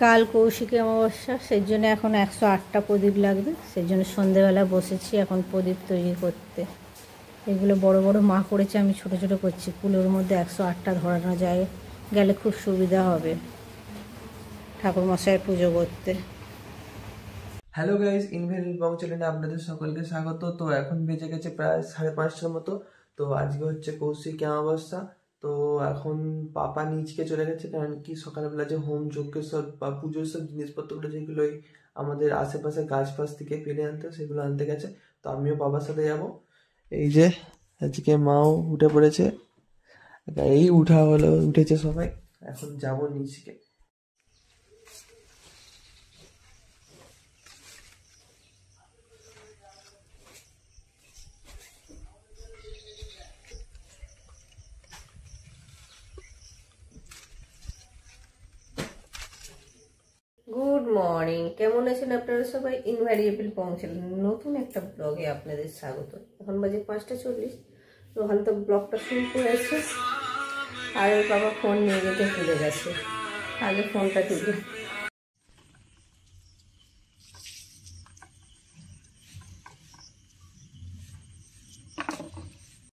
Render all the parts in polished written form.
কাল কৌশিকী অমাবস্যা, সেই জন্য এখন 108টা প্রদীপ লাগবে। সেই জন্য সন্ধেবেলা বসেছি এখন প্রদীপ তৈরি করতে। এগুলো বড় বড় মা করেছে, আমি ছোট ছোট করছি। কুলোর মধ্যে 108টা ধরানো যায়, গেলে খুব সুবিধা হবে ঠাকুরমশাই পুজো করতে। হ্যালো গাইজ, ইনভেরিয়েন্ট ব্লগ চ্যানেলে আপনাদের সকলকে স্বাগত। তো এখন বেজে গেছে প্রায় 5:30টার মতো। তো আজকে হচ্ছে কৌশিকী অমাবস্যা। তো এখন পাপা নিচকে চলে গেছে, কারণ কি সকালবেলা যে হোম যজ্ঞের সব বা পুজোর সব জিনিসপত্রগুলো যেগুলোই আমাদের আশেপাশে গাছ ফাছ থেকে পেরে আনতে, সেগুলো আনতে গেছে। তো আমিও বাবার সাথে যাব। এই যে আজকে মাও উঠে পড়েছে, এই উঠেছে সবাই। এখন যাব নিচকে। গুড মর্নিং, কেমন আছেন আপনারা সবাই? ইনভ্যারিয়েবল পৌঁছালেন নতুন একটা ব্লগে আপনাদের স্বাগত। এখন বাজে 5:40। রোহান তো ব্লগটা শুরু করেছে, আর ওর বাবা ফোন নিয়ে যেতে ভুলে গেছে। আগে ফোনটা দিল।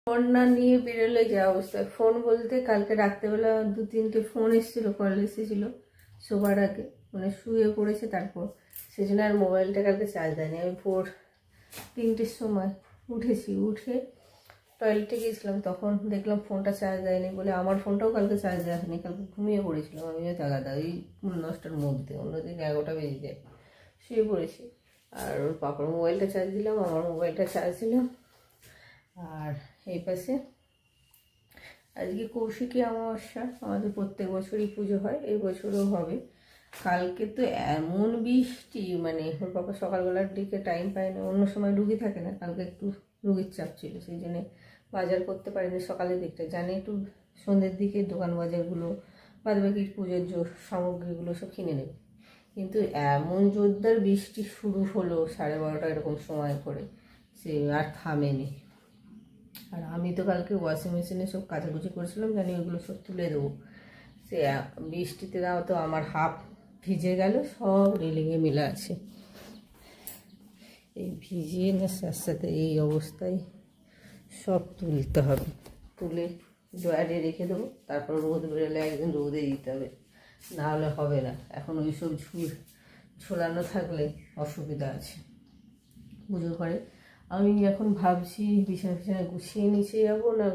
ফোন না নিয়ে বেরোলে যা অবস্থা। ফোন বলতে কালকে রাত্রেবেলা 2-3টে ফোন এসেছিলো, কল এসেছিলো শোবার আগে, মানে শুয়ে পড়েছে। তারপর সেই জন্য আর মোবাইলটা কালকে চার্জ দেয়নি। আমি ভোর 3টের সময় উঠেছি, উঠে টয়লেটে গিয়েছিলাম, তখন দেখলাম ফোনটা চার্জ দেয়নি বলে আমার ফোনটাও কালকে চার্জ দেওয়া হয়নি। কালকে ঘুমিয়ে পড়েছিলাম আমিও জায়গাটা ওই 9টার মধ্যে, অন্যদিন 11টা বেজে যায়। শুয়ে পড়েছি, আর ওর পাপার মোবাইলটা চার্জ দিলাম, আমার মোবাইলটা চার্জ দিলাম। আর এই পাশে আজকে কৌশিকী অমাবস্যা, আমাদের প্রত্যেক বছরই পুজো হয়, এই বছরও হবে। কালকে তো এমন বৃষ্টি, মানে ওর বাবা সকালবেলার দিকে টাইম পায় না, অন্য সময় রুগী থাকে না, কালকে একটু রুগীর চাপ ছিল, সেই জন্যে বাজার করতে পারিনি সকালের দিকটা। জানি একটু সন্ধ্যের দিকে দোকান বাজারগুলো বাদ বাকি পুজোর সামগ্রীগুলো সব কিনে নেবে। কিন্তু এমন জোরদার বৃষ্টি শুরু হলো 12:30 এরকম সময় করে, সে আর থামেনি। আর আমি তো কালকে ওয়াশিং মেশিনে সব কাচাকুচি করেছিলাম, জানি ওগুলো সব তুলে দেবো। সে বৃষ্টিতে দাও তো আমার হাফ ভিজে গেল, সব রেলিংয়ে মেলা আছে। এই ভিজিয়ে না সাথে সাথে এই অবস্থায় সব তুলতে হবে, তুলে ড্রয়ারে রেখে দেবো। তারপর রোদ বেরোলে একদিন রোদে দিতে হবে, না হলে হবে না। এখন ওই সব ঝোলানো থাকলে অসুবিধা আছে। পুজো করে আমি এখন ভাবছি বিছানা গুছিয়ে নিচে যাবো না,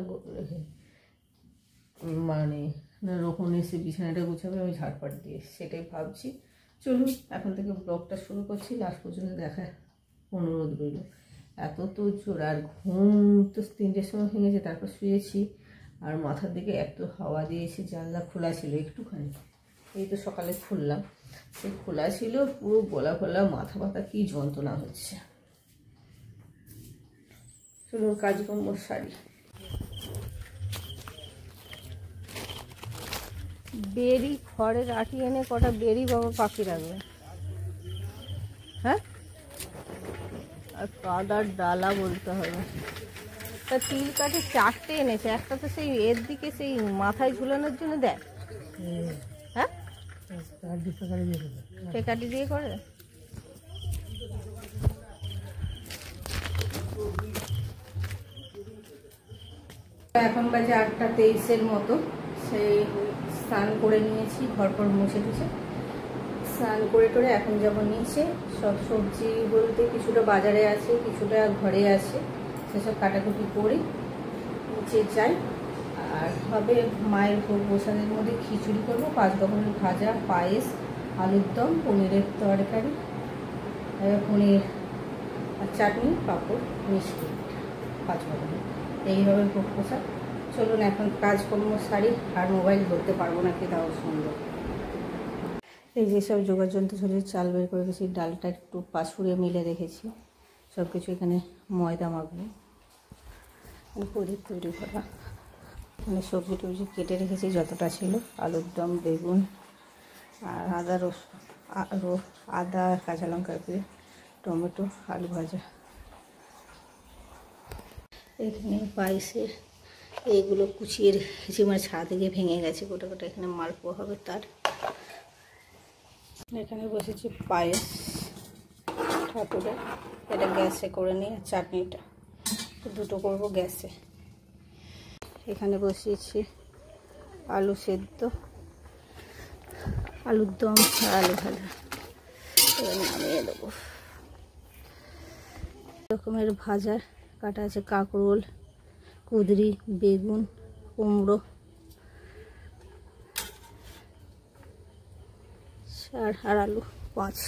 মানে না রোহন এসে বিছানাটা গুছাবে, আমি ঝাড়পাট দিয়ে, সেটাই ভাবছি। চলুন এখন থেকে ব্লগটা শুরু করছি, লাস্ট পর্যন্ত দেখার অনুরোধ রইল। এত তো জোর, আর ঘুম তো 3টের সময় ভেঙেছে, তারপর শুয়েছি। আর মাথার দিকে এত হাওয়া দিয়েছে, জানলা খোলা ছিল একটুখানি, এই তো সকালে খুললাম, সেই খোলা ছিল, পুরো গলা ফলা মাথা ব্যথা কী যন্ত্রণা হচ্ছে। চলুন কাজকর্ম সারি। বেরি খড়ের আটি এনে কটা বেরি বাবা পাখি রাখবে, হ্যাঁ, আর কাদার ডালা বলতে হবে। তা তিল কাঠি 4টে এনেছে, একটা তো সেই এর দিকে সেই মাথায় ঝুলানোর জন্য দেয়, হ্যাঁ টেকাটি দিয়ে করে। এখন বাজে 8:23 মতো। সেই স্নান করে নিয়েছি, ঘর পর মুছে টুছে স্নান করে টোরে এখন যাব নিচে। সব সবজি বলতে কিছুটা বাজারে আছে, কিছুটা ঘরে আছে, সেসব কাটাকুটি করি নিচে যাই। আর হবে মায়ের ভোগ প্রসাদের মধ্যে খিচুড়ি করবো, 5 রকমের ভাজা, পায়েস, আলুর দম, পনিরের তরকারি, পনির আর চাটনি, পাঁপড়, মিষ্টি, 5 রকমের, এইভাবে ভোগ প্রসাদ। চলুন এখন কাজকর্ম সারি, আর মোবাইল ধরতে পারবো না কি তাও সুন্দর। এই যেসব যোগাযন্ত্র শরীর চাল বের করে রেখেছি, ডালটা একটু পাঁচুড়ে মিলে রেখেছি, সব কিছু এখানে ময়দা মাখবো, প্রদীপ তৈরি করা। মানে সবজি টবজি কেটে রেখেছি যতটা ছিল, আলুর দম, বেগুন, আর আদা, কাঁচা লঙ্কা দিয়ে, টমেটো, আলু ভাজা। এখানে পায়েসের এইগুলো কুচিয়ে রেখেছি, মানে ছাদ থেকে ভেঙে গেছে গোটা গোটা, এখানে মালপোয়া হবে তার। এখানে বসেছি পায়েস ঠাকুরের, এটা গ্যাসে করে নিয়ে চাটনিটা দুটো করব গ্যাসে। এখানে বসিয়েছি আলু সেদ্ধ, আলুর দম আর আলু ভাজা, এবার নামিয়ে দেবো। রকমের ভাজা কাটা আছে, কাঁকরোল, কুঁদরি, বেগুন, কুমড়ো আর আলু 5।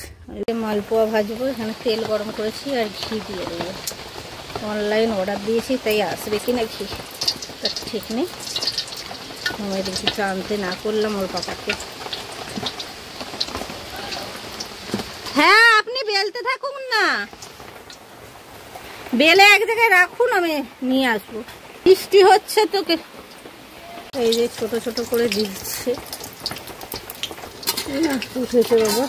মালপোয়া ভাজবো, এখানে তেল গরম করেছি আর ঘি দিয়ে দেবো। অনলাইন অর্ডার দিয়েছি, তাই আসবে কি না ঘি তার ঠিক নেই। আমি কিছু জানতে না করলাম ওর পাপাকে। হ্যাঁ আপনি বেলতে থাকুন না, বেলে এক জায়গায় রাখুন, আমি নিয়ে আসবো। বৃষ্টি হচ্ছে তোকে, এই যে ছোট ছোট করে দিচ্ছে। উঠেছে বাবা,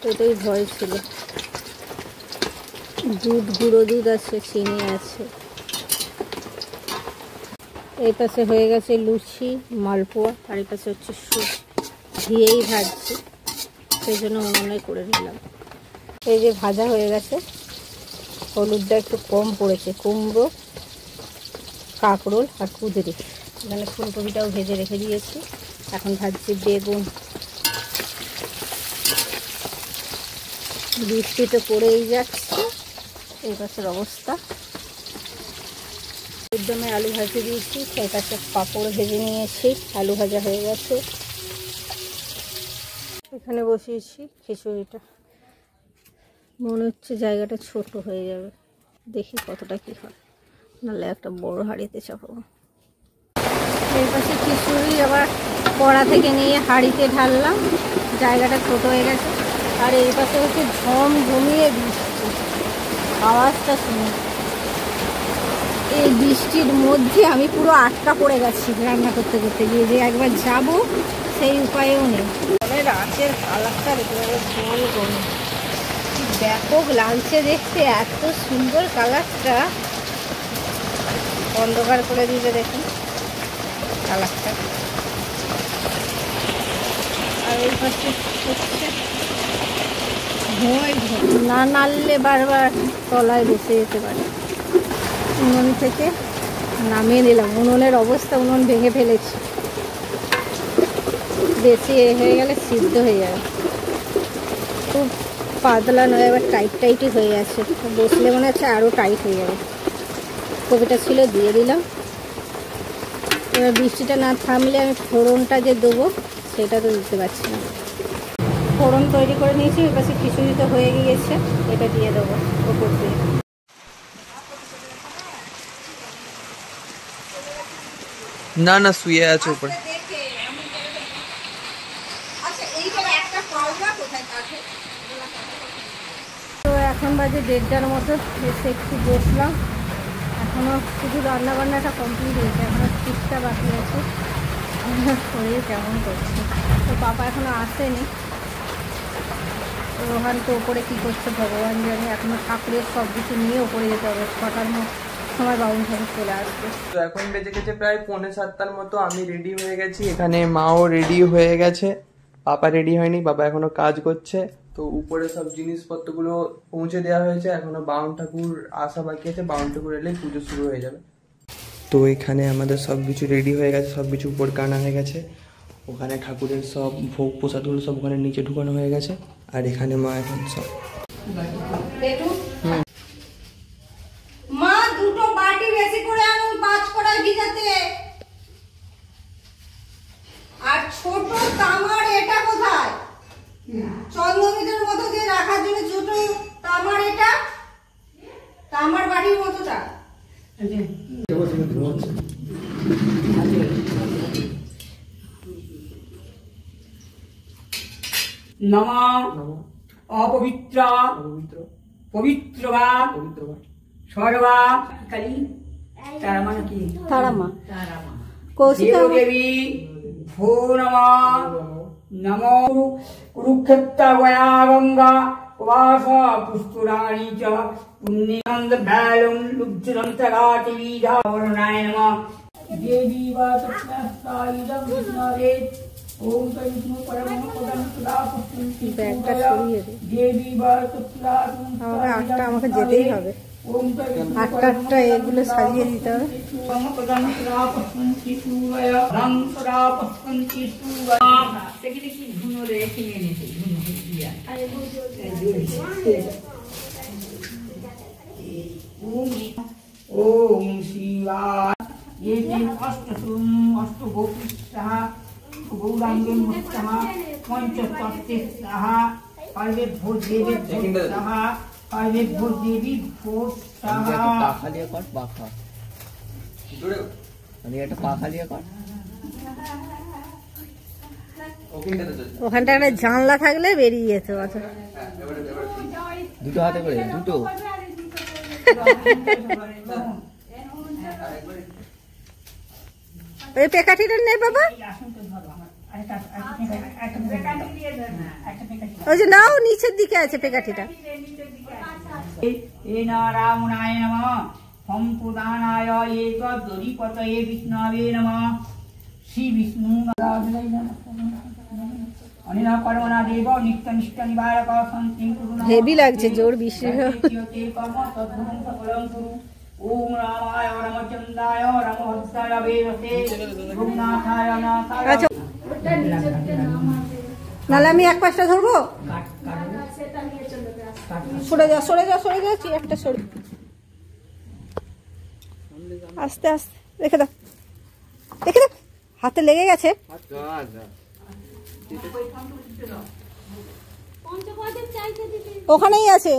এটাই ভয় ছিল। দুধ, গুঁড়ো দুধ আছে, চিনি আছে। এই পাশে হয়ে গেছে লুচি, মালপোয়া, আর এই পাশে হচ্ছে সুজি। ঘিয়েই ভাজছি, সেই জন্য উনুনে করে নিলাম। এই যে ভাজা হয়ে গেছে, হলুদটা একটু কম পড়েছে। কুমড়ো, কাঁকরোল আর কুঁদরি, এখানে ফুলকপিটাও ভেজে রেখে দিয়েছি। এখন ভাজছি বেগুন। বৃষ্টি তো পড়েই যাচ্ছে, এই পাশের অবস্থা। একদমে আলু ভাজে দিয়েছি, সেই পাশে পাঁপড় ভেজে নিয়েছি, আলু ভাজা হয়ে গেছে। এখানে বসিয়েছি খিচুড়িটা। মনে হচ্ছে জায়গাটা ছোট হয়ে যাবে, দেখি কতটা কি হয়, নাহলে একটা বড় হাঁড়িতে চাপাবো। এই পাশে খিচুড়ি আবার কড়া থেকে নিয়ে হাঁড়িতে ঢাললাম, জায়গাটা ছোট হয়ে গেছে। আর এই পাশে হচ্ছে ঝমঝমিয়ে বৃষ্টি, আওয়াজটা শুনে। এই বৃষ্টির মধ্যে আমি পুরো আটকা পড়ে গেছি রান্না করতে করতে গিয়ে, যে একবার যাব সেই উপায়ও নেই। রাতের কালারটা গোল গোল ব্যাপক লাগছে দেখতে, এত সুন্দর কালারটা। অন্ধকার করে দিতে দেখুন কালারটা। আর এই পাশে হচ্ছে না নাড়লে বারবার তলায় বসে যেতে পারে। উনুন থেকে নামিয়ে নিলাম, উনুনের অবস্থা, উনুন ভেঙে ফেলেছি। বেশি হয়ে গেলে সিদ্ধ হয়ে যাবে। খুব পাতলা নয়, এবার টাইট টাইটই হয়ে আছে, বসলে মনে হচ্ছে আরও টাইট হয়ে যাবে। কপিটা ছিল দিয়ে দিলাম। এবার বৃষ্টিটা না থামলে আমি ফোড়নটা যে দেবো সেটা তো দিতে পারছি না। ফোড়ন তৈরি করে নিয়েছি, এর পাশে খিচুড়ি তো হয়ে গিয়েছে, এটা দিয়ে দেবো ওপর দিয়ে। না না শুয়ে আছে উপরে। তো এখন বাজে 1:30টার মতো, এসে একটু বসলাম। এখনও শুধু রান্নাবান্নাটা কমপ্লিট হয়েছে, এখনও ঠিকটা বাকি আছে। শরীর কেমন করছে, তো পাপা এখনও আসেনি। রোহান তো ওপরে কী করছে ভগবান জানে। এখনও ঠাকুরের সব কিছু নিয়ে ওপরে যেতে হবে, 6টার সময় বাউন ঠাকুর চলে আসবে। তো এখন বেজে গেছে প্রায় 6:45টার মতো। আমি রেডি হয়ে গেছি, এখানে মাও রেডি হয়ে গেছে, পাপা রেডি হয়নি, পাপা এখনো কাজ করছে। তো উপরে সব জিনিসপত্রগুলো পৌঁছে দেওয়া হয়েছে, এখনো বাউন ঠাকুর আসা বাকি আছে। বাউন ঠাকুর এলেই পুজো শুরু হয়ে যাবে। তো এখানে আমাদের সব কিছু রেডি হয়ে গেছে, সব কিছু উপর কানা হয়ে গেছে। ওখানে ঠাকুরের সব ভোগ প্রসাদগুলো সব ওখানে নিচে ঢুকানো হয়ে গেছে। আর এখানে মা এখন সব মা দুটো বাটি বেশি করে আনুন, 5 কড়াই ভিজাতে। আর ছোট তামার এটা কোথায়? চন্দ্রমিতের মতো যে রাখার জন্য ছোট তামার, এটা তামার বাটির মতোটা। নমঃ অপবিত্রা পবিত্রবা সর্বা কালী তারা মানে কি? তারামা কৌশিকা দেবী ভো নমঃ নমো কুরুক্ষেত্র গয়া গঙ্গা উবাস পুষ্করাণী চ পুণ্যানন্দ ভ্যালুং লুব্ধন্তরাটি বিধাবরণায় নমঃ দেবী বা তৎস্থায়িদং বিষ্ণুরে ओम विष्णु परम पदम सदा पुष्टि ব্যাগটা সরিয়ে দে। देवी वासुत्ला আমাকে আটটা আমাকে যেতেই হবে, ओम আটটা এগুলো সাজিয়ে দিতে হবে। परम पदम सदा पुष्टि सूरय रंग सदा पुष्टि सूरय देखि কি ধুনো রে কিনে নিতে ধুনো দিয়া আরে ओम शिवाय ये अष्टभूतिः गौरांगं मुक्तः पंचतत्त्वः पार्वतीभ्यो देवीभ्यः पार्वतीभ्यो देवीभ्यो পাখা দিয়ে কর, পাখা একটা পাখা দিয়ে কর। ওখানটা একটা জানলা থাকলে বেরিয়ে যেত। আচ্ছা দুটো হাতে করে, দুটো ওই পেকাঠিটা নেই বাবা, ওই যে নাও নিচের দিকে আছে পেকাঠিটা। हे नारायणाय नमः संप्रदानाय एकदधिपतये विष्णवे नमः श्री विष्णु अनिल कर्मणा देव नित्यनिष्ठ निवारक शान्तिं कुरु হেভি লাগছে, জোর বৃষ্টি। कर्म तद्गुणं सकलं कुरु ओम रामाय रामचन्द्राय रामभद्राय वेदसे रघुनाथाय नाथाय। আচ্ছা নাহলে আমি এক পাশটা ধরবো, সরে যা সরে যা সরে যা, একটা সরে আস্তে আস্তে রেখে দাও, রেখে দাও, হাতে লেগে গেছে। ওখানেই আছে।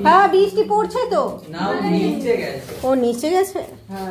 হ্যাঁ বৃষ্টি পড়ছে তো, ও নিচে গেছে। হ্যাঁ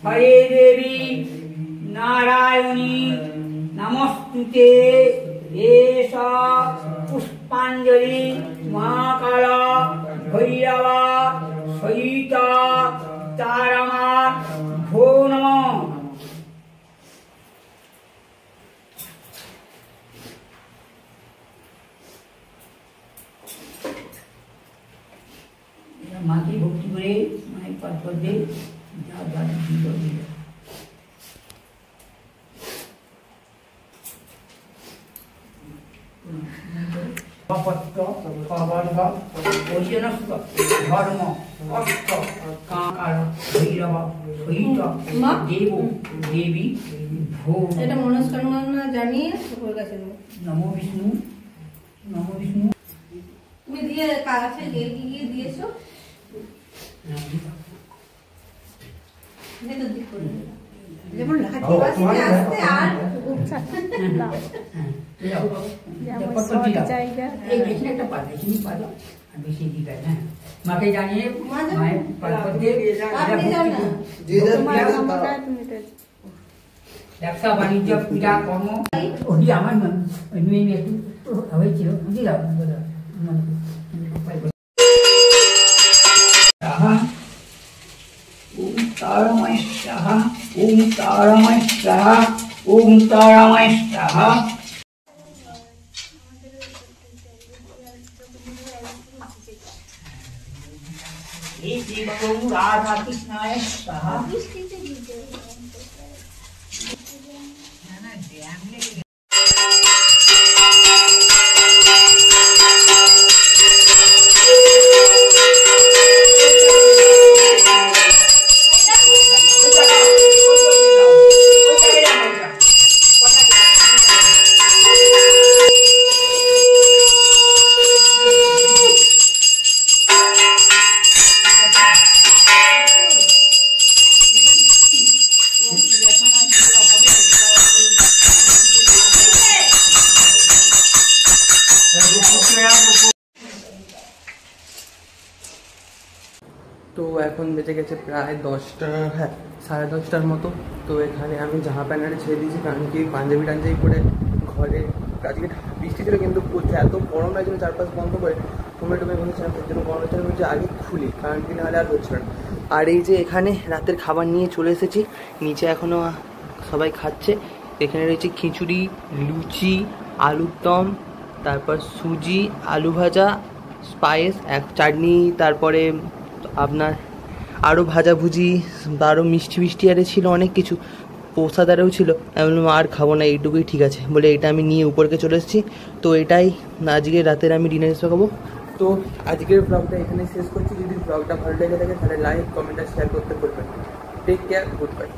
हरे देवी नारायणी नमस्तुते एषा पुष्पांजलि महाकाला भैरवा सहिता तारमा भो नमः। माटी भक्ति करे माई पद दे जा जा दीदो दीदो पत्त कवर्ग ओजनस्थ धर्म अष्ट काकार भैरव सहित देव देवी भो এটা মনস্কামনা জানিয়ে ওর কাছে नमो विष्णु তুমি দিয়ে কাছে গিয়ে দিয়েছো ভেতর দিক করে যেমন লাঠি বাজতে আসতে আর জায়গা এই দেখি একটা পাতা চিনি পাতা আর বেশি দিবে না মাকে জানিয়ে মায়ের পার্বতী আপনি যাও না ব্যবসা বাণিজ্য পূজা কর্ম ওই আমার মেয়ে একটু হয়েছিল বুঝলাম ओम तारामय स्वाहा ओम तारामय स्वाहा ओम तारामय स्वाहा। हे देवो राधा कृष्णाय स्वाहा এখন বেঁচে গেছে প্রায় 10টা, হ্যাঁ 10:30টার মতো। তো এখানে আমি জামা প্যান্ট ছেড়ে দিয়েছি, কারণ কি পাঞ্জাবি টাঞ্জাবি পরে ঘরে, আজকে বৃষ্টি ছিল কিন্তু এত গরম লাগছিল, চারপাশ বন্ধ করে টমেটো বসেছিলাম, তার জন্য গরম হচ্ছে বলছে আগে খুলি, কারণ কি নাহলে আর হচ্ছে না। আর এই যে এখানে রাতের খাবার নিয়ে চলে এসেছি, নিচে এখনও সবাই খাচ্ছে। এখানে রয়েছে খিচুড়ি, লুচি, আলুর দম, তারপর সুজি, আলু ভাজা, স্পাইস, এক চাটনি, তারপরে আপনার আরও ভাজাভুজি, আরও মিষ্টি মিষ্টি আরে ছিল অনেক কিছু, প্রসাদ আরেও ছিল। আমি বললাম আর খাবো না, এইটুকুই ঠিক আছে বলে এটা আমি নিয়ে উপরকে চলে এসেছি। তো এটাই আজকে রাতের আমি ডিনার হিসেবে খাবো। তো আজকের ব্লগটা এখানে শেষ করছি। যদি ব্লগটা ভালো লেগে থাকে তাহলে লাইক, কমেন্ট আর শেয়ার করতে ভুলবেন না। Take care, good bye.